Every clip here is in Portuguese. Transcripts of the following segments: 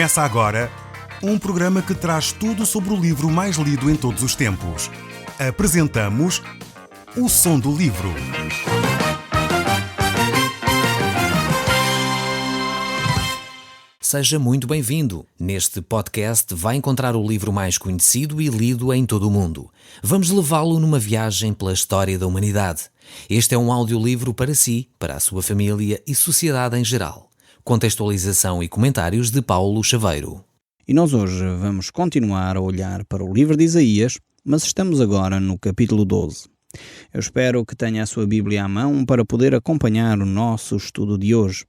Começa agora um programa que traz tudo sobre o livro mais lido em todos os tempos. Apresentamos O Som do Livro. Seja muito bem-vindo. Neste podcast vai encontrar o livro mais conhecido e lido em todo o mundo. Vamos levá-lo numa viagem pela história da humanidade. Este é um audiolivro para si, para a sua família e sociedade em geral. Contextualização e comentários de Paulo Chaveiro. E nós hoje vamos continuar a olhar para o livro de Isaías, mas estamos agora no capítulo 12. Eu espero que tenha a sua Bíblia à mão para poder acompanhar o nosso estudo de hoje.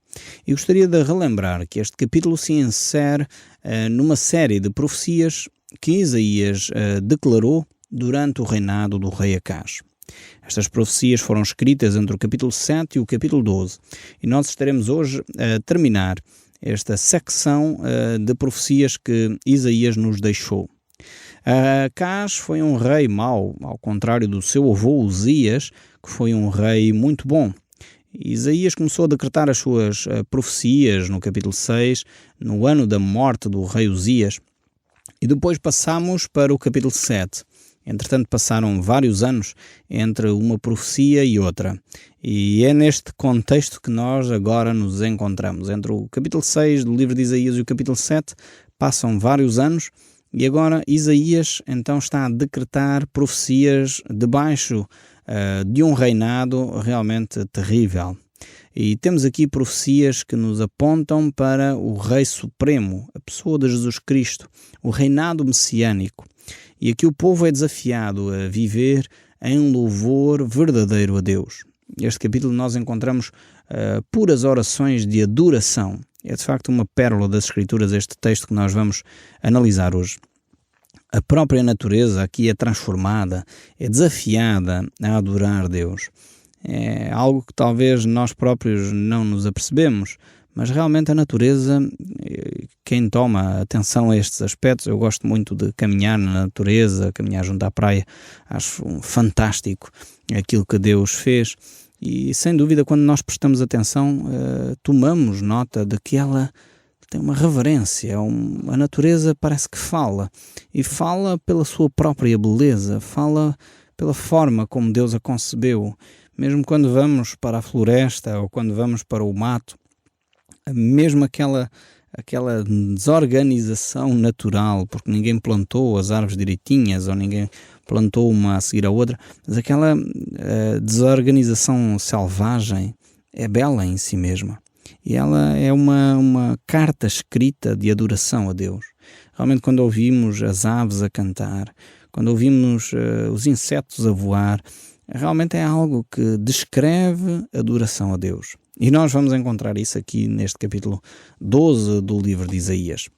E gostaria de relembrar que este capítulo se insere numa série de profecias que Isaías declarou durante o reinado do rei Acaz. Estas profecias foram escritas entre o capítulo 7 e o capítulo 12. E nós estaremos hoje a terminar esta secção de profecias que Isaías nos deixou. Acaz foi um rei mau, ao contrário do seu avô Uzias, que foi um rei muito bom. Isaías começou a decretar as suas profecias no capítulo 6, no ano da morte do rei Uzias, e depois passamos para o capítulo 7. Entretanto, passaram vários anos entre uma profecia e outra. E é neste contexto que nós agora nos encontramos. Entre o capítulo 6 do livro de Isaías e o capítulo 7 passam vários anos e agora Isaías então está a decretar profecias debaixo de um reinado realmente terrível. E temos aqui profecias que nos apontam para o Rei Supremo, a pessoa de Jesus Cristo, o reinado messiânico. E aqui o povo é desafiado a viver em louvor verdadeiro a Deus. Neste capítulo nós encontramos puras orações de adoração. É de facto uma pérola das Escrituras este texto que nós vamos analisar hoje. A própria natureza aqui é transformada, é desafiada a adorar Deus. É algo que talvez nós próprios não nos apercebemos, mas realmente a natureza, quem toma atenção a estes aspectos, eu gosto muito de caminhar na natureza, caminhar junto à praia, acho fantástico aquilo que Deus fez e sem dúvida quando nós prestamos atenção, tomamos nota de que ela tem uma reverência, a natureza parece que fala e fala pela sua própria beleza, fala pela forma como Deus a concebeu. Mesmo quando vamos para a floresta ou quando vamos para o mato, mesmo aquela desorganização natural, porque ninguém plantou as árvores direitinhas ou ninguém plantou uma a seguir a outra, mas aquela desorganização selvagem é bela em si mesma. E ela é uma carta escrita de adoração a Deus. Realmente quando ouvimos as aves a cantar, quando ouvimos os insetos a voar, realmente é algo que descreve a adoração a Deus. E nós vamos encontrar isso aqui neste capítulo 12 do livro de Isaías.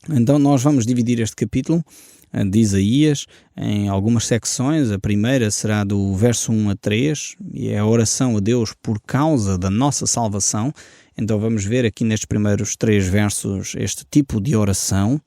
Então nós vamos dividir este capítulo de Isaías em algumas secções. A primeira será do verso 1 a 3 e é a oração a Deus por causa da nossa salvação. Então vamos ver aqui nestes primeiros 3 versos este tipo de oração.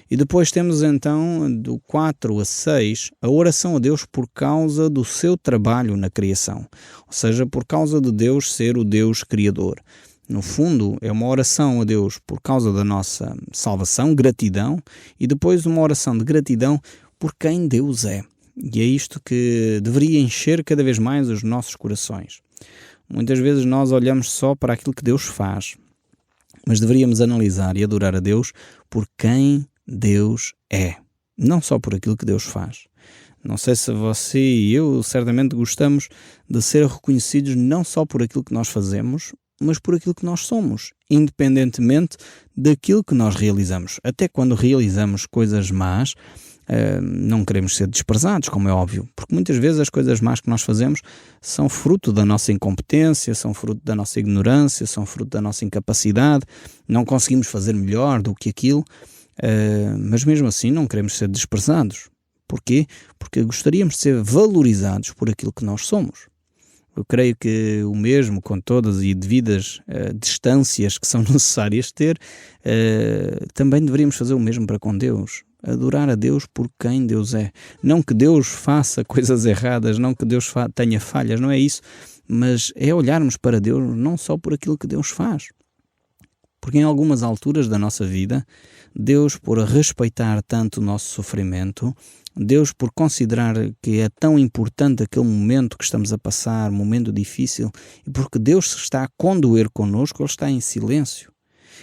E depois temos então do 4 a 6 a oração a Deus por causa do seu trabalho na criação. Ou seja, por causa de Deus ser o Deus criador. No fundo, é uma oração a Deus por causa da nossa salvação, gratidão, e depois uma oração de gratidão por quem Deus é. E é isto que deveria encher cada vez mais os nossos corações. Muitas vezes nós olhamos só para aquilo que Deus faz, mas deveríamos analisar e adorar a Deus por quem Deus é, não só por aquilo que Deus faz. Não sei se você e eu certamente gostamos de ser reconhecidos não só por aquilo que nós fazemos, mas por aquilo que nós somos, independentemente daquilo que nós realizamos. Até quando realizamos coisas más, não queremos ser desprezados, como é óbvio, porque muitas vezes as coisas más que nós fazemos são fruto da nossa incompetência, são fruto da nossa ignorância, são fruto da nossa incapacidade, não conseguimos fazer melhor do que aquilo, mas mesmo assim não queremos ser desprezados. Porquê? Porque gostaríamos de ser valorizados por aquilo que nós somos. Eu creio que o mesmo, com todas e devidas distâncias que são necessárias ter, também deveríamos fazer o mesmo para com Deus. Adorar a Deus por quem Deus é. Não que Deus faça coisas erradas, não que Deus tenha falhas, não é isso. Mas é olharmos para Deus não só por aquilo que Deus faz. Porque em algumas alturas da nossa vida, Deus, por respeitar tanto o nosso sofrimento, Deus, por considerar que é tão importante aquele momento que estamos a passar, momento difícil, e porque Deus se está a condoer connosco, Ele está em silêncio.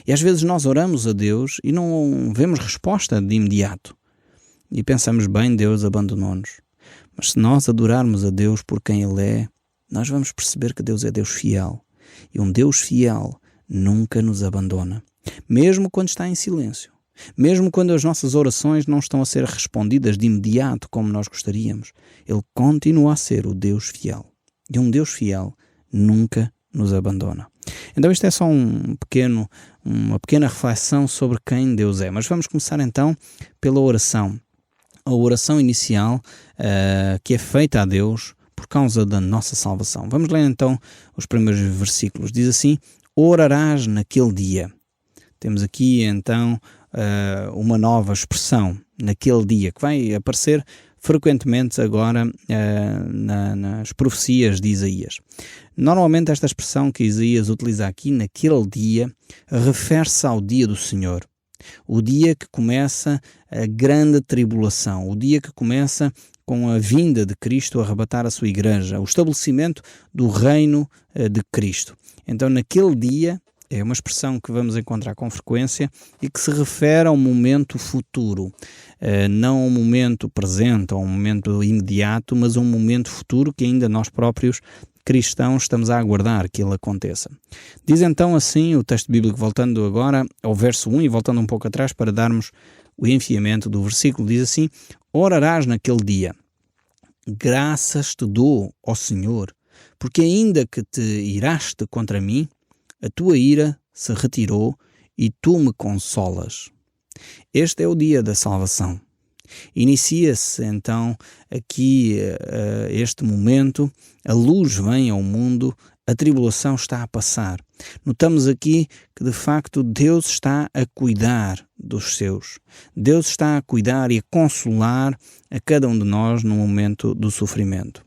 E às vezes nós oramos a Deus e não vemos resposta de imediato. E pensamos, bem, Deus abandonou-nos. Mas se nós adorarmos a Deus por quem Ele é, nós vamos perceber que Deus é Deus fiel. E um Deus fiel nunca nos abandona. Mesmo quando está em silêncio. Mesmo quando as nossas orações não estão a ser respondidas de imediato como nós gostaríamos, Ele continua a ser o Deus fiel. E um Deus fiel nunca nos abandona. Então isto é só uma pequena reflexão sobre quem Deus é. Mas vamos começar então pela oração. A oração inicial que é feita a Deus por causa da nossa salvação. Vamos ler então os primeiros versículos. Diz assim: orarás naquele dia. Temos aqui então uma nova expressão, naquele dia, que vai aparecer frequentemente agora nas profecias de Isaías. Normalmente esta expressão que Isaías utiliza aqui, naquele dia, refere-se ao dia do Senhor. O dia que começa a grande tribulação, o dia que começa com a vinda de Cristo a arrebatar a sua igreja, o estabelecimento do reino de Cristo. Então naquele dia, é uma expressão que vamos encontrar com frequência e que se refere a um momento futuro, não a um momento presente, a um momento imediato, mas a um momento futuro que ainda nós próprios cristãos estamos a aguardar que ele aconteça. Diz então assim o texto bíblico, voltando agora ao verso 1 e voltando um pouco atrás para darmos o enfiamento do versículo, diz assim: orarás naquele dia, graças te dou, ó Senhor, porque ainda que te iraste contra mim, a tua ira se retirou e tu me consolas. Este é o dia da salvação. Inicia-se então aqui este momento, a luz vem ao mundo, a tribulação está a passar. Notamos aqui que de facto Deus está a cuidar dos seus. Deus está a cuidar e a consolar a cada um de nós no momento do sofrimento.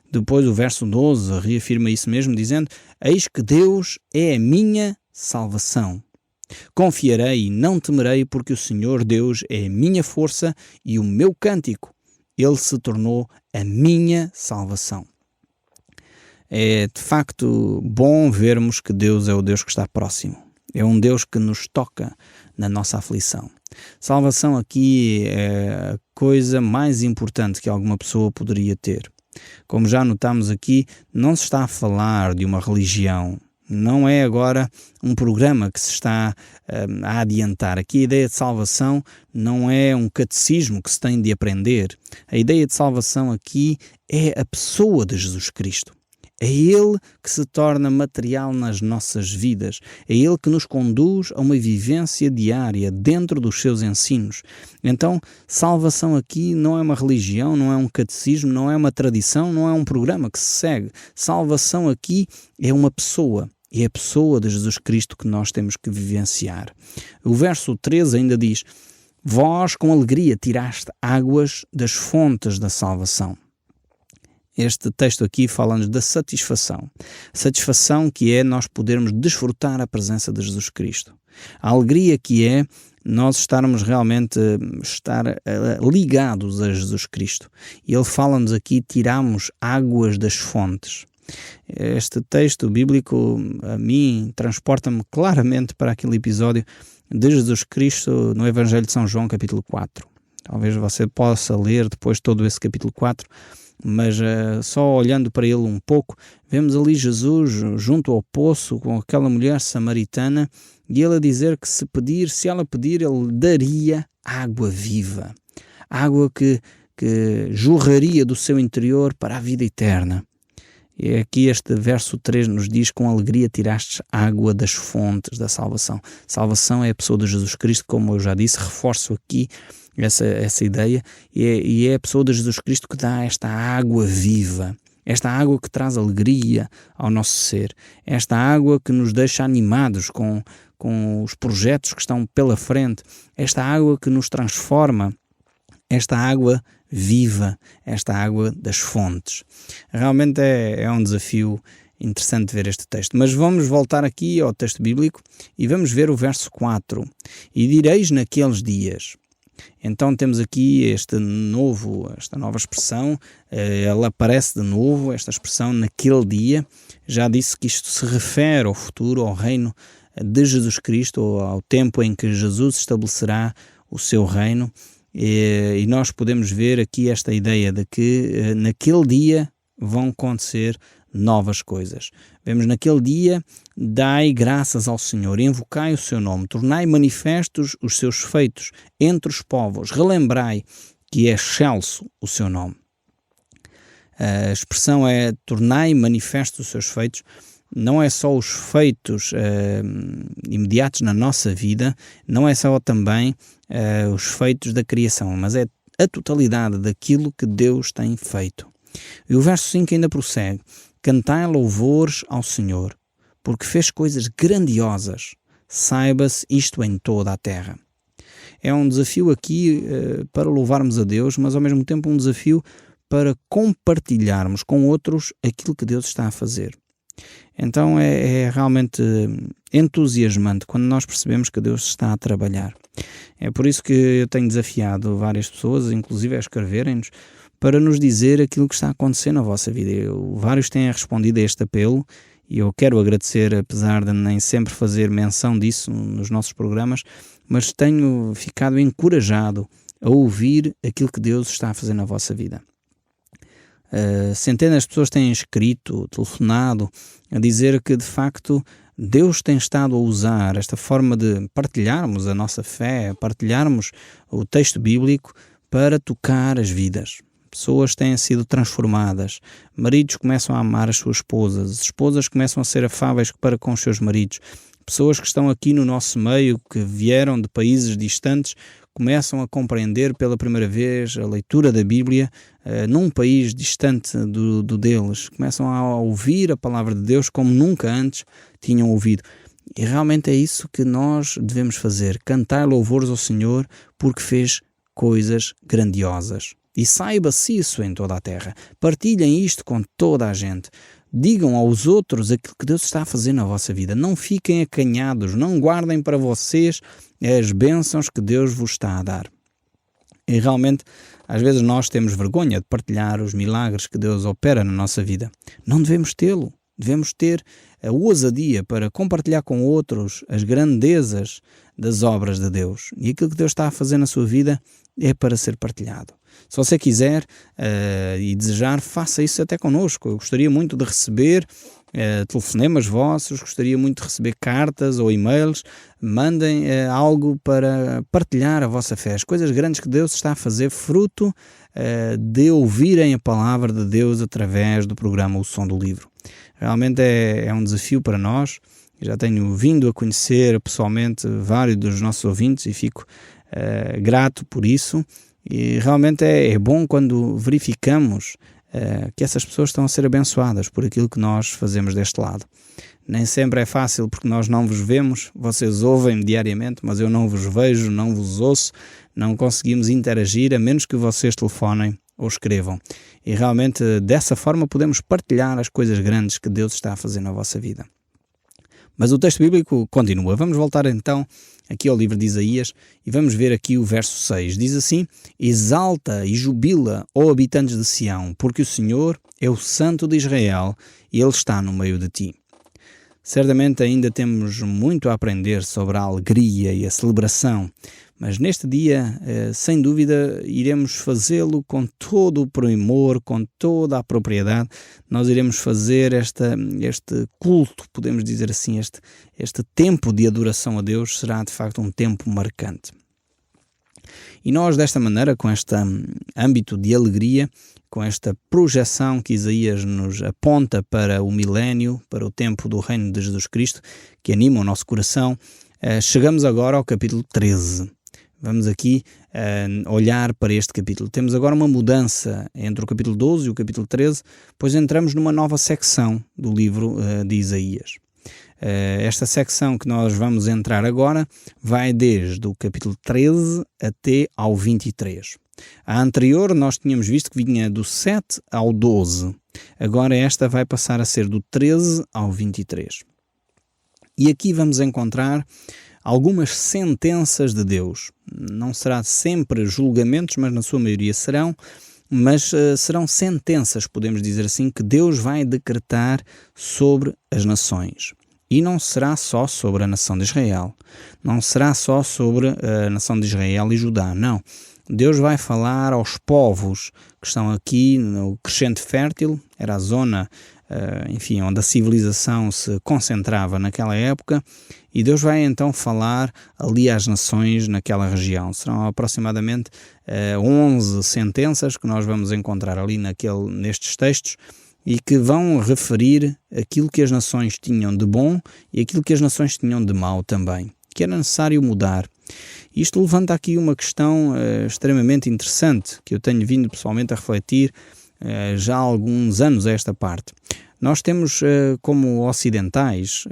Depois o verso 12 reafirma isso mesmo, dizendo: eis que Deus é a minha salvação. Confiarei e não temerei, porque o Senhor Deus é a minha força e o meu cântico. Ele se tornou a minha salvação. É de facto bom vermos que Deus é o Deus que está próximo. É um Deus que nos toca na nossa aflição. Salvação aqui é a coisa mais importante que alguma pessoa poderia ter. Como já notamos aqui, não se está a falar de uma religião. Não é agora um programa que se está a adiantar. Aqui a ideia de salvação não é um catecismo que se tem de aprender. A ideia de salvação aqui é a pessoa de Jesus Cristo. É Ele que se torna material nas nossas vidas. É Ele que nos conduz a uma vivência diária dentro dos seus ensinos. Então, salvação aqui não é uma religião, não é um catecismo, não é uma tradição, não é um programa que se segue. Salvação aqui é uma pessoa. E é a pessoa de Jesus Cristo que nós temos que vivenciar. O verso 13 ainda diz: vós com alegria tiraste águas das fontes da salvação. Este texto aqui fala-nos da satisfação. Satisfação que é nós podermos desfrutar a presença de Jesus Cristo. A alegria que é nós estarmos realmente ligados a Jesus Cristo. E Ele fala-nos aqui: tiramos águas das fontes. Este texto bíblico a mim transporta-me claramente para aquele episódio de Jesus Cristo no Evangelho de São João, capítulo 4. Talvez você possa ler depois todo esse capítulo 4, mas só olhando para ele um pouco, vemos ali Jesus junto ao poço com aquela mulher samaritana e ele a dizer que se ela pedir, ele daria água viva, água que jorraria do seu interior para a vida eterna. E aqui este verso 3 nos diz: com alegria tirastes água das fontes da salvação. Salvação é a pessoa de Jesus Cristo, como eu já disse, reforço aqui essa ideia, e é a pessoa de Jesus Cristo que dá esta água viva, esta água que traz alegria ao nosso ser, esta água que nos deixa animados com os projetos que estão pela frente, esta água que nos transforma, esta água viva, esta água das fontes. Realmente é um desafio interessante ver este texto. Mas vamos voltar aqui ao texto bíblico e vamos ver o verso 4. E direis naqueles dias. Então temos aqui esta nova expressão, ela aparece de novo, esta expressão naquele dia. Já disse que isto se refere ao futuro, ao reino de Jesus Cristo, ou ao tempo em que Jesus estabelecerá o seu reino. E nós podemos ver aqui esta ideia de que naquele dia vão acontecer novas coisas. Vemos naquele dia, dai graças ao Senhor, invocai o seu nome, tornai manifestos os seus feitos entre os povos, relembrai que é excelso o seu nome. A expressão é tornai manifestos os seus feitos, não é só os feitos imediatos na nossa vida, não é só também os feitos da criação, mas é a totalidade daquilo que Deus tem feito. E o verso 5 ainda prossegue: cantai louvores ao Senhor, porque fez coisas grandiosas, saiba-se isto em toda a terra. É um desafio aqui para louvarmos a Deus, mas ao mesmo tempo um desafio para compartilharmos com outros aquilo que Deus está a fazer. Então é realmente entusiasmante quando nós percebemos que Deus está a trabalhar. É por isso que eu tenho desafiado várias pessoas, inclusive a escreverem-nos, para nos dizer aquilo que está a acontecer na vossa vida. Vários têm respondido a este apelo e eu quero agradecer, apesar de nem sempre fazer menção disso nos nossos programas, mas tenho ficado encorajado a ouvir aquilo que Deus está a fazer na vossa vida. Centenas de pessoas têm escrito, telefonado, a dizer que de facto Deus tem estado a usar esta forma de partilharmos a nossa fé, partilharmos o texto bíblico para tocar as vidas. Pessoas têm sido transformadas, maridos começam a amar as suas esposas, esposas começam a ser afáveis para com os seus maridos, pessoas que estão aqui no nosso meio, que vieram de países distantes, começam a compreender pela primeira vez a leitura da Bíblia num país distante do deles, começam a ouvir a palavra de Deus como nunca antes tinham ouvido. E realmente é isso que nós devemos fazer, cantar louvores ao Senhor porque fez coisas grandiosas. E saiba-se isso em toda a terra. Partilhem isto com toda a gente. Digam aos outros aquilo que Deus está a fazer na vossa vida. Não fiquem acanhados, não guardem para vocês as bênçãos que Deus vos está a dar. E realmente, às vezes nós temos vergonha de partilhar os milagres que Deus opera na nossa vida. Não devemos tê-lo. Devemos ter a ousadia para compartilhar com outros as grandezas das obras de Deus. E aquilo que Deus está a fazer na sua vida é para ser partilhado. Se você quiser e desejar, faça isso até connosco. Eu gostaria muito de receber telefonemas vossos, gostaria muito de receber cartas ou e-mails. Mandem algo para partilhar a vossa fé. As coisas grandes que Deus está a fazer, fruto de ouvirem a palavra de Deus através do programa O Som do Livro. Realmente é um desafio para nós. Eu já tenho vindo a conhecer pessoalmente vários dos nossos ouvintes e fico grato por isso. E realmente é bom quando verificamos que essas pessoas estão a ser abençoadas por aquilo que nós fazemos deste lado. Nem sempre é fácil porque nós não vos vemos, vocês ouvem-me diariamente, mas eu não vos vejo, não vos ouço, não conseguimos interagir a menos que vocês telefonem ou escrevam. E realmente dessa forma podemos partilhar as coisas grandes que Deus está a fazer na vossa vida. Mas o texto bíblico continua. Vamos voltar então aqui ao livro de Isaías e vamos ver aqui o verso 6. Diz assim: exalta e jubila, ó habitantes de Sião, porque o Senhor é o Santo de Israel e Ele está no meio de ti. Certamente ainda temos muito a aprender sobre a alegria e a celebração, mas neste dia, sem dúvida, iremos fazê-lo com todo o primor, com toda a propriedade. Nós iremos fazer este culto, podemos dizer assim, este tempo de adoração a Deus será de facto um tempo marcante. E nós, desta maneira, com este âmbito de alegria, com esta projeção que Isaías nos aponta para o milénio, para o tempo do reino de Jesus Cristo, que anima o nosso coração, chegamos agora ao capítulo 13. Vamos aqui olhar para este capítulo. Temos agora uma mudança entre o capítulo 12 e o capítulo 13, pois entramos numa nova secção do livro de Isaías. Esta secção que nós vamos entrar agora vai desde o capítulo 13 até ao 23. A anterior nós tínhamos visto que vinha do 7 ao 12. Agora esta vai passar a ser do 13 ao 23. E aqui vamos encontrar algumas sentenças de Deus. Não será sempre julgamentos, mas na sua maioria serão, mas serão sentenças, podemos dizer assim, que Deus vai decretar sobre as nações. E não será só sobre a nação de Israel. Não será só sobre a nação de Israel e Judá, não. Deus vai falar aos povos que estão aqui no Crescente Fértil, era a zona, onde a civilização se concentrava naquela época, e Deus vai então falar ali às nações naquela região. Serão aproximadamente 11 sentenças que nós vamos encontrar ali nestes textos, e que vão referir aquilo que as nações tinham de bom e aquilo que as nações tinham de mau também, que era necessário mudar. Isto levanta aqui uma questão extremamente interessante, que eu tenho vindo pessoalmente a refletir já há alguns anos a esta parte. Nós temos, como ocidentais,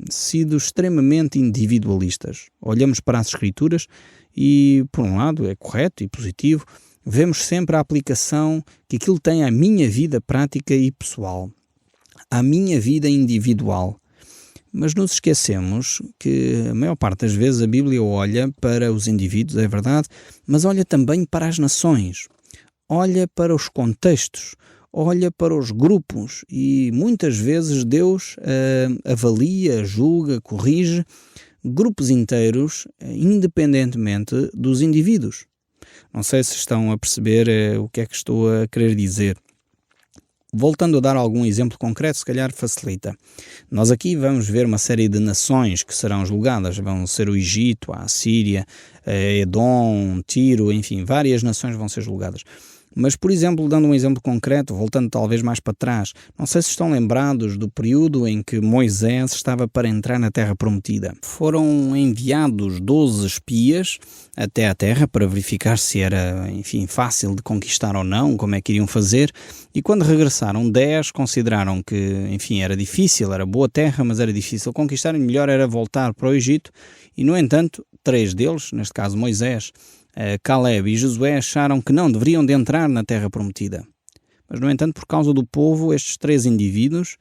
sido extremamente individualistas. Olhamos para as Escrituras e, por um lado, é correto e positivo, vemos sempre a aplicação que aquilo tem à minha vida prática e pessoal, à minha vida individual. Mas nos esquecemos que a maior parte das vezes a Bíblia olha para os indivíduos, é verdade, mas olha também para as nações, olha para os contextos, olha para os grupos e muitas vezes Deus avalia, julga, corrige grupos inteiros independentemente dos indivíduos. Não sei se estão a perceber o que é que estou a querer dizer. Voltando a dar algum exemplo concreto, se calhar facilita. Nós aqui vamos ver uma série de nações que serão julgadas. Vão ser o Egito, a Assíria, Edom, Tiro, enfim, várias nações vão ser julgadas. Mas, por exemplo, dando um exemplo concreto, voltando talvez mais para trás, não sei se estão lembrados do período em que Moisés estava para entrar na Terra Prometida. Foram enviados 12 espias até a Terra para verificar se era, fácil de conquistar ou não, como é que iriam fazer, e quando regressaram 10 consideraram que, era difícil, era boa terra, mas era difícil conquistar e melhor era voltar para o Egito, e no entanto, 3 deles, neste caso Moisés, Caleb e Josué, acharam que não deveriam de entrar na Terra Prometida. Mas, no entanto, por causa do povo, estes 3 indivíduos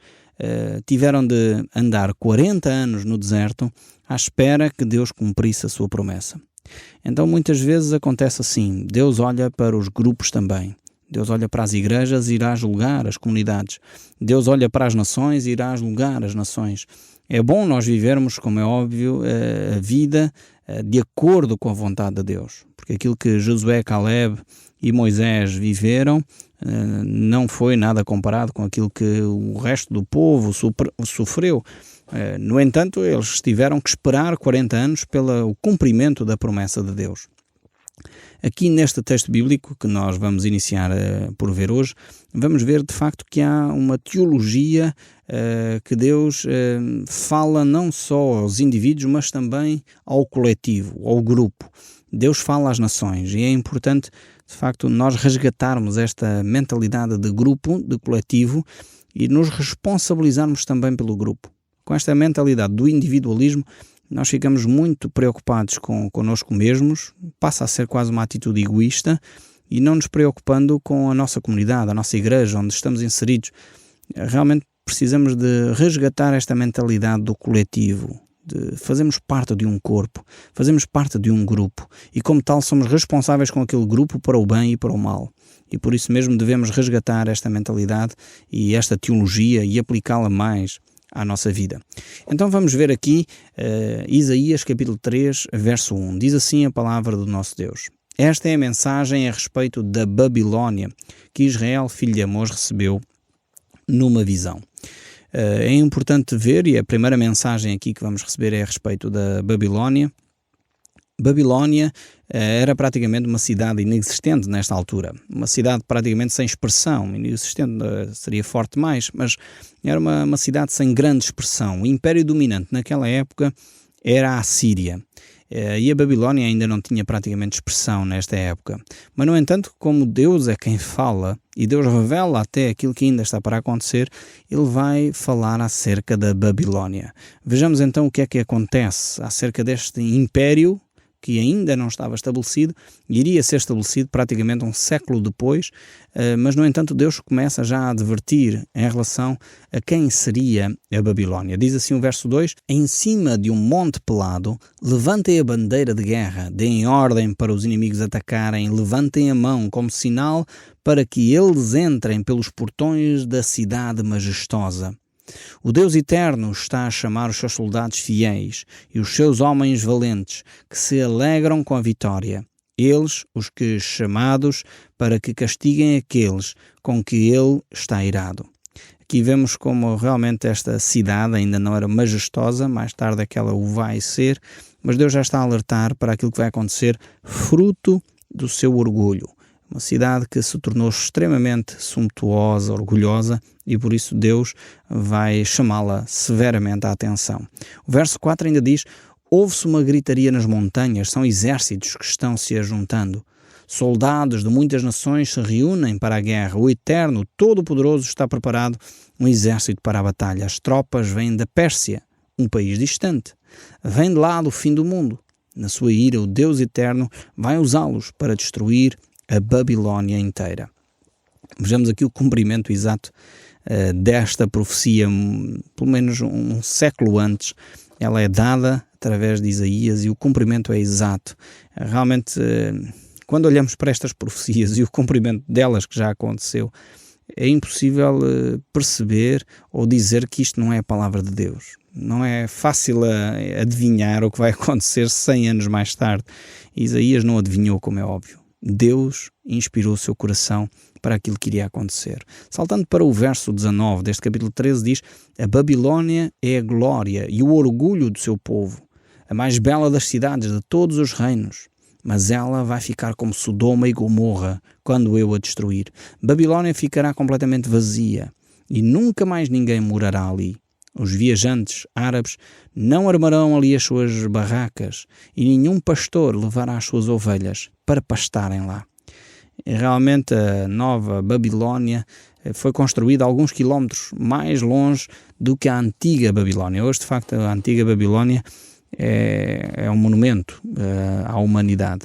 tiveram de andar 40 anos no deserto à espera que Deus cumprisse a sua promessa. Então, muitas vezes acontece assim, Deus olha para os grupos também. Deus olha para as igrejas e irá julgar as comunidades. Deus olha para as nações e irá julgar as nações. É bom nós vivermos, como é óbvio, a vida de acordo com a vontade de Deus. Porque aquilo que Josué, Caleb e Moisés viveram não foi nada comparado com aquilo que o resto do povo sofreu. No entanto, eles tiveram que esperar 40 anos pelo cumprimento da promessa de Deus. Aqui neste texto bíblico que nós vamos iniciar por ver hoje, vamos ver de facto que há uma teologia que Deus fala não só aos indivíduos, mas também ao coletivo, ao grupo. Deus fala às nações e é importante de facto nós resgatarmos esta mentalidade de grupo, de coletivo e nos responsabilizarmos também pelo grupo. Com esta mentalidade do individualismo, nós ficamos muito preocupados connosco mesmos, passa a ser quase uma atitude egoísta e não nos preocupando com a nossa comunidade, a nossa igreja, onde estamos inseridos. Realmente precisamos de resgatar esta mentalidade do coletivo, de fazermos parte de um corpo, fazemos parte de um grupo e como tal somos responsáveis com aquele grupo para o bem e para o mal. E por isso mesmo devemos resgatar esta mentalidade e esta teologia e aplicá-la mais à nossa vida. Então vamos ver aqui Isaías capítulo 3, verso 1. Diz assim a palavra do nosso Deus. Esta é a mensagem a respeito da Babilónia que Israel, filho de Amós, recebeu numa visão. É importante ver, e a primeira mensagem aqui que vamos receber é a respeito da Babilónia. Babilónia era praticamente uma cidade inexistente nesta altura, uma cidade praticamente sem expressão, inexistente seria forte demais, mas era uma cidade sem grande expressão. O império dominante naquela época era a Assíria, e a Babilónia ainda não tinha praticamente expressão nesta época. Mas, no entanto, como Deus é quem fala, e Deus revela até aquilo que ainda está para acontecer, Ele vai falar acerca da Babilónia. Vejamos então o que é que acontece acerca deste império que ainda não estava estabelecido, iria ser estabelecido praticamente um século depois, mas no entanto Deus começa já a advertir em relação a quem seria a Babilónia. Diz assim o verso 2: em cima de um monte pelado, levantem a bandeira de guerra, deem ordem para os inimigos atacarem, levantem a mão como sinal para que eles entrem pelos portões da cidade majestosa. O Deus Eterno está a chamar os seus soldados fiéis e os seus homens valentes, que se alegram com a vitória. Eles, os que chamados, para que castiguem aqueles com que ele está irado. Aqui vemos como realmente esta cidade ainda não era majestosa, mais tarde é que ela o vai ser, mas Deus já está a alertar para aquilo que vai acontecer fruto do seu orgulho. Uma cidade que se tornou extremamente sumptuosa, orgulhosa, e por isso Deus vai chamá-la severamente à atenção. O verso 4 ainda diz: ouve-se uma gritaria nas montanhas, são exércitos que estão se ajuntando. Soldados de muitas nações se reúnem para a guerra. O Eterno, Todo-Poderoso, está preparado um exército para a batalha. As tropas vêm da Pérsia, um país distante. Vem de lá do fim do mundo. Na sua ira, o Deus Eterno vai usá-los para destruir a Babilónia inteira. Vejamos aqui o cumprimento exato desta profecia, pelo menos um século antes. Ela é dada através de Isaías e o cumprimento é exato. Realmente, quando olhamos para estas profecias e o cumprimento delas que já aconteceu, é impossível perceber ou dizer que isto não é a palavra de Deus. Não é fácil adivinhar o que vai acontecer 100 anos mais tarde. Isaías não adivinhou, como é óbvio. Deus inspirou o seu coração para aquilo que iria acontecer. Saltando para o verso 19 deste capítulo 13, diz: a Babilónia é a glória e o orgulho do seu povo, a mais bela das cidades de todos os reinos. Mas ela vai ficar como Sodoma e Gomorra quando eu a destruir. Babilónia ficará completamente vazia e nunca mais ninguém morará ali. Os viajantes árabes não armarão ali as suas barracas e nenhum pastor levará as suas ovelhas para pastarem lá. E realmente a nova Babilónia foi construída alguns quilómetros mais longe do que a antiga Babilónia. Hoje, de facto, a antiga Babilónia é um monumento à humanidade.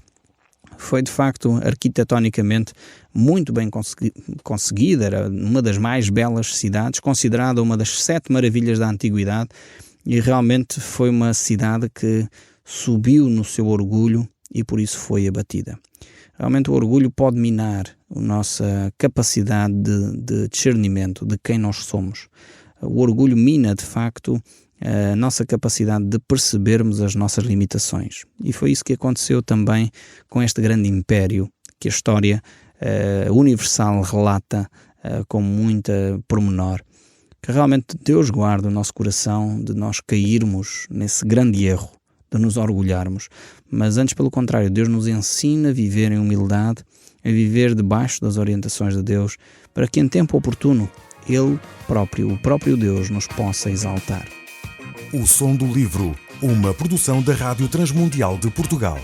Foi, de facto, arquitetonicamente muito bem conseguida, era uma das mais belas cidades, considerada uma das 7 maravilhas da antiguidade, e realmente foi uma cidade que subiu no seu orgulho e por isso foi abatida. Realmente o orgulho pode minar a nossa capacidade de discernimento de quem nós somos. O orgulho mina, de facto, a nossa capacidade de percebermos as nossas limitações. E foi isso que aconteceu também com este grande império que a história universal relata com muita pormenor. Que realmente Deus guarda o nosso coração de nós cairmos nesse grande erro, de nos orgulharmos. Mas antes, pelo contrário, Deus nos ensina a viver em humildade, a viver debaixo das orientações de Deus, para que em tempo oportuno Ele próprio, o próprio Deus, nos possa exaltar. O Som do Livro, uma produção da Rádio Transmundial de Portugal.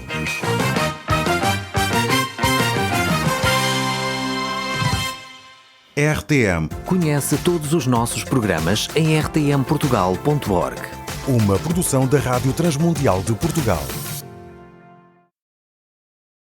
RTM. Conhece todos os nossos programas em rtmportugal.org. Uma produção da Rádio Transmundial de Portugal.